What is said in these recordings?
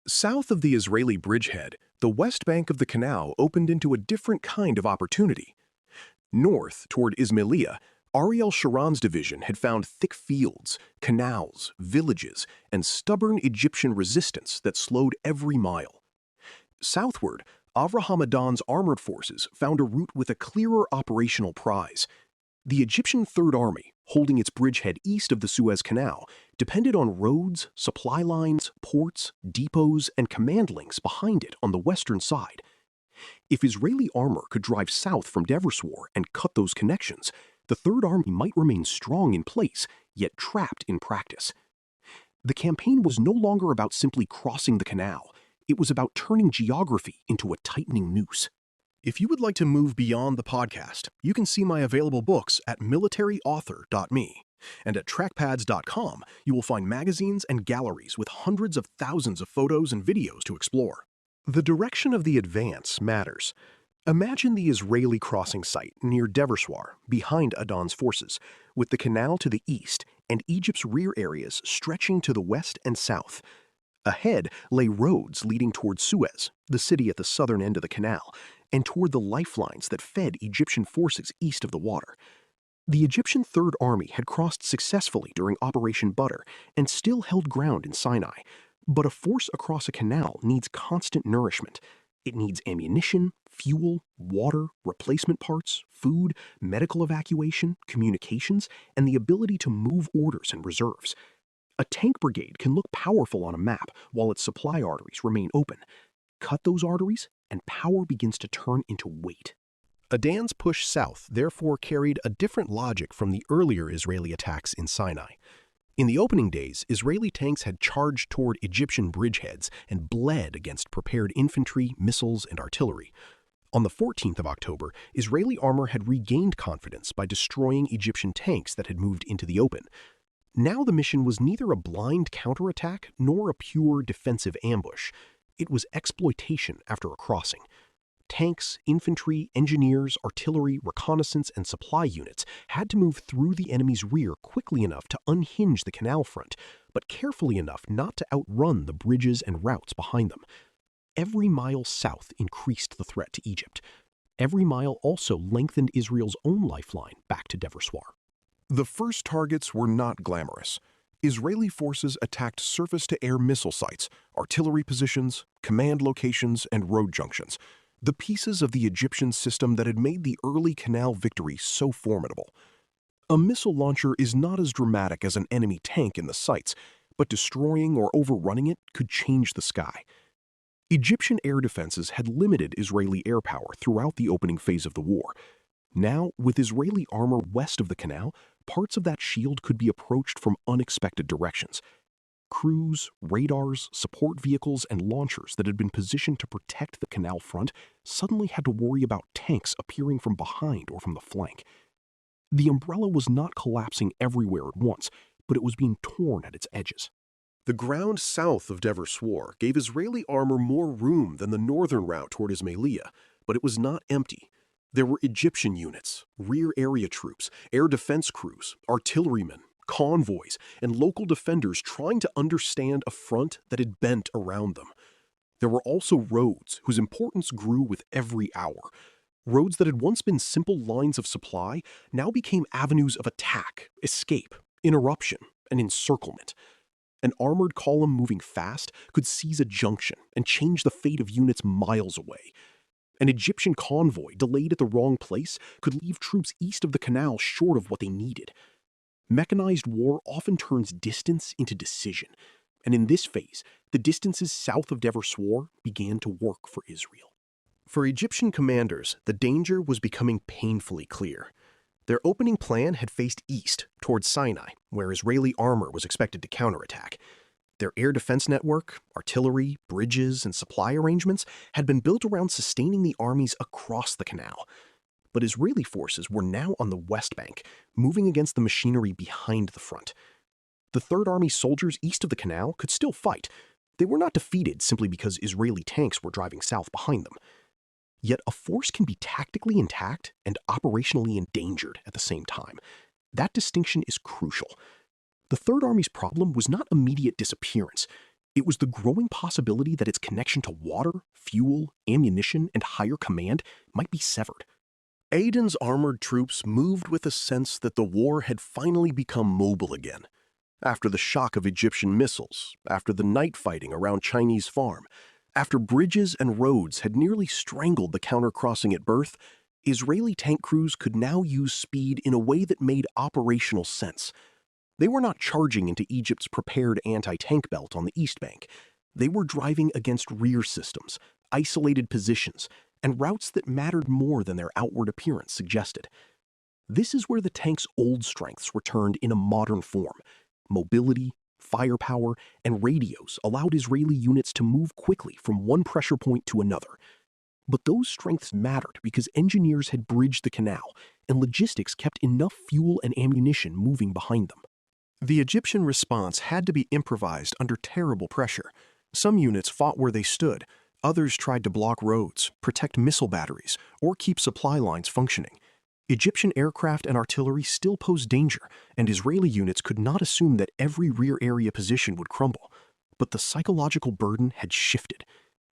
South of the Israeli bridgehead, the west bank of the canal opened into a different kind of opportunity. North, toward Ismailia, Ariel Sharon's division had found thick fields, canals, villages, and stubborn Egyptian resistance that slowed every mile. Southward, Avraham Adan's armored forces found a route with a clearer operational prize. The Egyptian Third Army, holding its bridgehead east of the Suez Canal, depended on roads, supply lines, ports, depots, and command links behind it on the western side. If Israeli armor could drive south from Deversoir and cut those connections, the Third Army might remain strong in place, yet trapped in practice. The campaign was no longer about simply crossing the canal. It was about turning geography into a tightening noose. If you would like to move beyond the podcast, you can see my available books at militaryauthor.me. And at trackpads.com, you will find magazines and galleries with hundreds of thousands of photos and videos to explore. The direction of the advance matters. Imagine the Israeli crossing site near Deversoir, behind Adan's forces, with the canal to the east and Egypt's rear areas stretching to the west and south. Ahead lay roads leading toward Suez, the city at the southern end of the canal, and toward the lifelines that fed Egyptian forces east of the water. The Egyptian Third Army had crossed successfully during Operation Butter and still held ground in Sinai. But a force across a canal needs constant nourishment. It needs ammunition, fuel, water, replacement parts, food, medical evacuation, communications, and the ability to move orders and reserves. A tank brigade can look powerful on a map while its supply arteries remain open. Cut those arteries, and power begins to turn into weight. Adan's push south therefore carried a different logic from the earlier Israeli attacks in Sinai. In the opening days, Israeli tanks had charged toward Egyptian bridgeheads and bled against prepared infantry, missiles, and artillery. On the 14th of October, Israeli armor had regained confidence by destroying Egyptian tanks that had moved into the open. Now the mission was neither a blind counterattack nor a pure defensive ambush. It was exploitation after a crossing. Tanks, infantry, engineers, artillery, reconnaissance, and supply units had to move through the enemy's rear quickly enough to unhinge the canal front, but carefully enough not to outrun the bridges and routes behind them. Every mile south increased the threat to Egypt. Every mile also lengthened Israel's own lifeline back to Deversoir. The first targets were not glamorous. Israeli forces attacked surface-to-air missile sites, artillery positions, command locations, and road junctions, the pieces of the Egyptian system that had made the early canal victory so formidable. A missile launcher is not as dramatic as an enemy tank in the sights, but destroying or overrunning it could change the sky. Egyptian air defenses had limited Israeli air power throughout the opening phase of the war. Now, with Israeli armor west of the canal, parts of that shield could be approached from unexpected directions. Crews, radars, support vehicles, and launchers that had been positioned to protect the canal front suddenly had to worry about tanks appearing from behind or from the flank. The umbrella was not collapsing everywhere at once, but it was being torn at its edges. The ground south of Deversoir gave Israeli armor more room than the northern route toward Ismailia, but it was not empty. There were Egyptian units, rear area troops, air defense crews, artillerymen, convoys, and local defenders trying to understand a front that had bent around them. There were also roads whose importance grew with every hour. Roads that had once been simple lines of supply now became avenues of attack, escape, interruption, and encirclement. An armored column moving fast could seize a junction and change the fate of units miles away. An Egyptian convoy delayed at the wrong place could leave troops east of the canal short of what they needed. Mechanized war often turns distance into decision, and in this phase, the distances south of Deversoir began to work for Israel. For Egyptian commanders, the danger was becoming painfully clear. Their opening plan had faced east, towards Sinai, where Israeli armor was expected to counterattack. Their air defense network, artillery, bridges, and supply arrangements had been built around sustaining the armies across the canal. But Israeli forces were now on the west bank, moving against the machinery behind the front. The Third Army soldiers east of the canal could still fight. They were not defeated simply because Israeli tanks were driving south behind them. Yet a force can be tactically intact and operationally endangered at the same time. That distinction is crucial. The Third Army's problem was not immediate disappearance. It was the growing possibility that its connection to water, fuel, ammunition, and higher command might be severed. Adan's armored troops moved with a sense that the war had finally become mobile again. After the shock of Egyptian missiles, after the night fighting around Chinese farm, after bridges and roads had nearly strangled the countercrossing at birth, Israeli tank crews could now use speed in a way that made operational sense. They were not charging into Egypt's prepared anti-tank belt on the East Bank. They were driving against rear systems, isolated positions, and routes that mattered more than their outward appearance suggested. This is where the tank's old strengths returned in a modern form. Mobility, firepower, and radios allowed Israeli units to move quickly from one pressure point to another. But those strengths mattered because engineers had bridged the canal, and logistics kept enough fuel and ammunition moving behind them. The Egyptian response had to be improvised under terrible pressure. Some units fought where they stood, others tried to block roads, protect missile batteries, or keep supply lines functioning. Egyptian aircraft and artillery still posed danger, and Israeli units could not assume that every rear area position would crumble. But the psychological burden had shifted.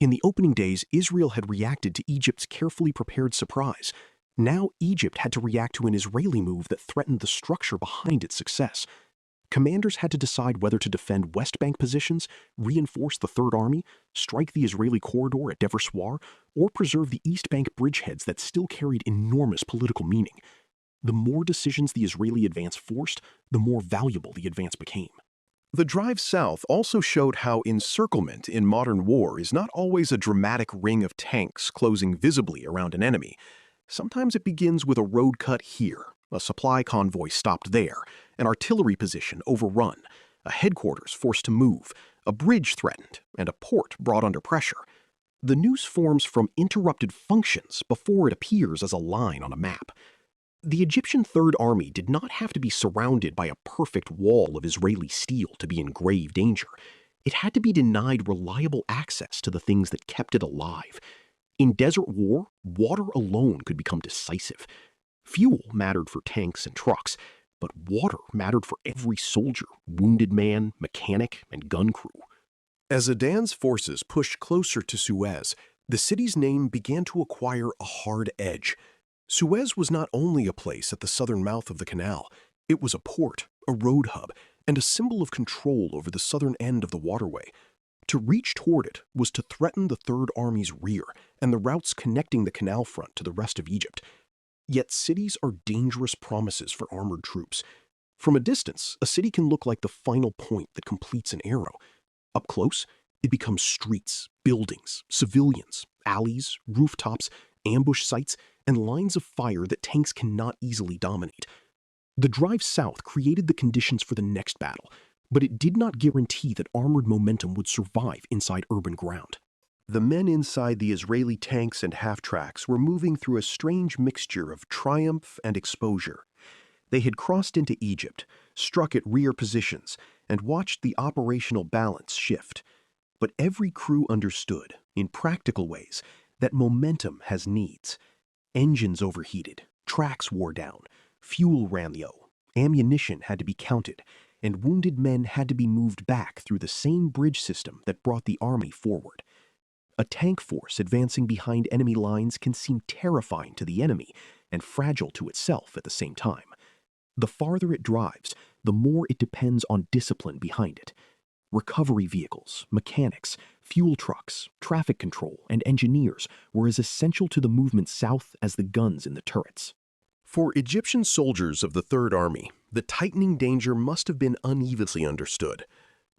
In the opening days, Israel had reacted to Egypt's carefully prepared surprise. Now Egypt had to react to an Israeli move that threatened the structure behind its success. Commanders had to decide whether to defend West Bank positions, reinforce the Third Army, strike the Israeli corridor at Deversoir, or preserve the East Bank bridgeheads that still carried enormous political meaning. The more decisions the Israeli advance forced, the more valuable the advance became. The drive south also showed how encirclement in modern war is not always a dramatic ring of tanks closing visibly around an enemy. Sometimes it begins with a road cut here, a supply convoy stopped there, an artillery position overrun, a headquarters forced to move, a bridge threatened, and a port brought under pressure. The noose forms from interrupted functions before it appears as a line on a map. The Egyptian Third Army did not have to be surrounded by a perfect wall of Israeli steel to be in grave danger. It had to be denied reliable access to the things that kept it alive. In desert war, water alone could become decisive. Fuel mattered for tanks and trucks, but water mattered for every soldier, wounded man, mechanic, and gun crew. As Adan's forces pushed closer to Suez, the city's name began to acquire a hard edge. Suez was not only a place at the southern mouth of the canal, it was a port, a road hub, and a symbol of control over the southern end of the waterway. To reach toward it was to threaten the Third Army's rear and the routes connecting the canal front to the rest of Egypt. Yet cities are dangerous promises for armored troops. From a distance, a city can look like the final point that completes an arrow. Up close, it becomes streets, buildings, civilians, alleys, rooftops, ambush sites, and lines of fire that tanks cannot easily dominate. The drive south created the conditions for the next battle, but it did not guarantee that armored momentum would survive inside urban ground. The men inside the Israeli tanks and half-tracks were moving through a strange mixture of triumph and exposure. They had crossed into Egypt, struck at rear positions, and watched the operational balance shift. But every crew understood, in practical ways, that momentum has needs. Engines overheated, tracks wore down, fuel ran low, ammunition had to be counted, and wounded men had to be moved back through the same bridge system that brought the army forward. A tank force advancing behind enemy lines can seem terrifying to the enemy and fragile to itself at the same time. The farther it drives, the more it depends on discipline behind it. Recovery vehicles, mechanics, fuel trucks, traffic control, and engineers were as essential to the movement south as the guns in the turrets. For Egyptian soldiers of the Third Army, the tightening danger must have been unevenly understood.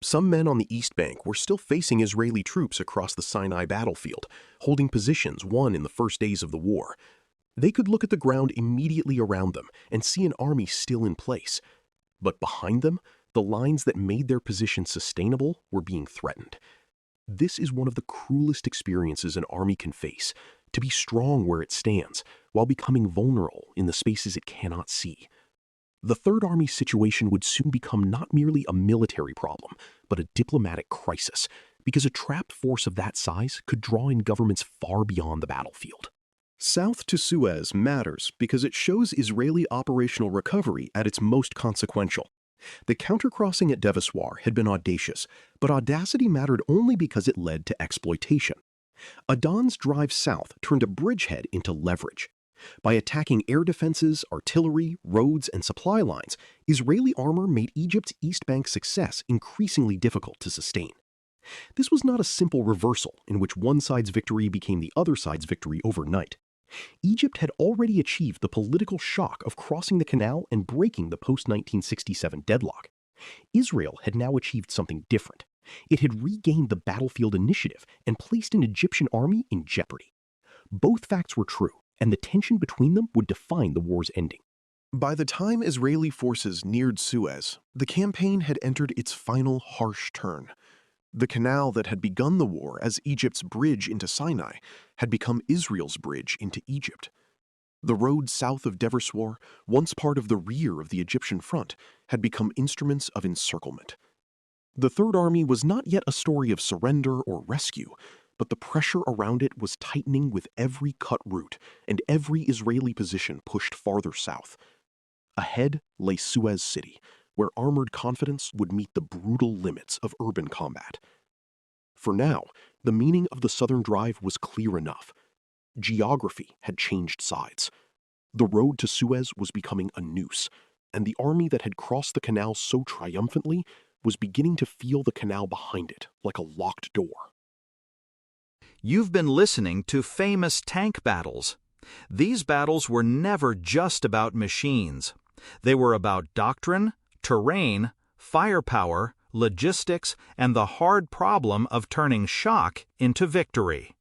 Some men on the East Bank were still facing Israeli troops across the Sinai battlefield, holding positions won in the first days of the war. They could look at the ground immediately around them and see an army still in place. But behind them, the lines that made their position sustainable were being threatened. This is one of the cruelest experiences an army can face, to be strong where it stands, while becoming vulnerable in the spaces it cannot see. The Third Army's situation would soon become not merely a military problem, but a diplomatic crisis, because a trapped force of that size could draw in governments far beyond the battlefield. South to Suez matters because it shows Israeli operational recovery at its most consequential. The countercrossing at Deversoir had been audacious, but audacity mattered only because it led to exploitation. Adan's drive south turned a bridgehead into leverage. By attacking air defenses, artillery, roads, and supply lines, Israeli armor made Egypt's East Bank success increasingly difficult to sustain. This was not a simple reversal in which one side's victory became the other side's victory overnight. Egypt had already achieved the political shock of crossing the canal and breaking the post-1967 deadlock. Israel had now achieved something different. It had regained the battlefield initiative and placed an Egyptian army in jeopardy. Both facts were true, and the tension between them would define the war's ending. By the time Israeli forces neared Suez, the campaign had entered its final harsh turn. The canal that had begun the war as Egypt's bridge into Sinai had become Israel's bridge into Egypt. The roads south of Deversoir, once part of the rear of the Egyptian front, had become instruments of encirclement. The Third Army was not yet a story of surrender or rescue, but the pressure around it was tightening with every cut route and every Israeli position pushed farther south. Ahead lay Suez City, where armored confidence would meet the brutal limits of urban combat. For now, the meaning of the southern drive was clear enough. Geography had changed sides. The road to Suez was becoming a noose, and the army that had crossed the canal so triumphantly was beginning to feel the canal behind it like a locked door. You've been listening to Famous Tank Battles. These battles were never just about machines. They were about doctrine, terrain, firepower, logistics, and the hard problem of turning shock into victory.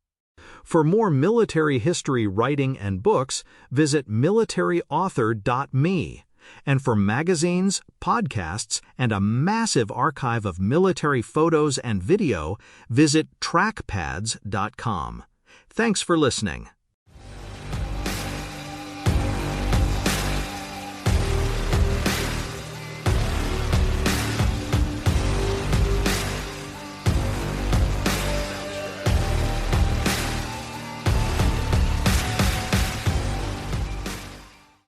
For more military history writing and books, visit militaryauthor.me. And for magazines, podcasts, and a massive archive of military photos and video, visit trackpads.com. Thanks for listening.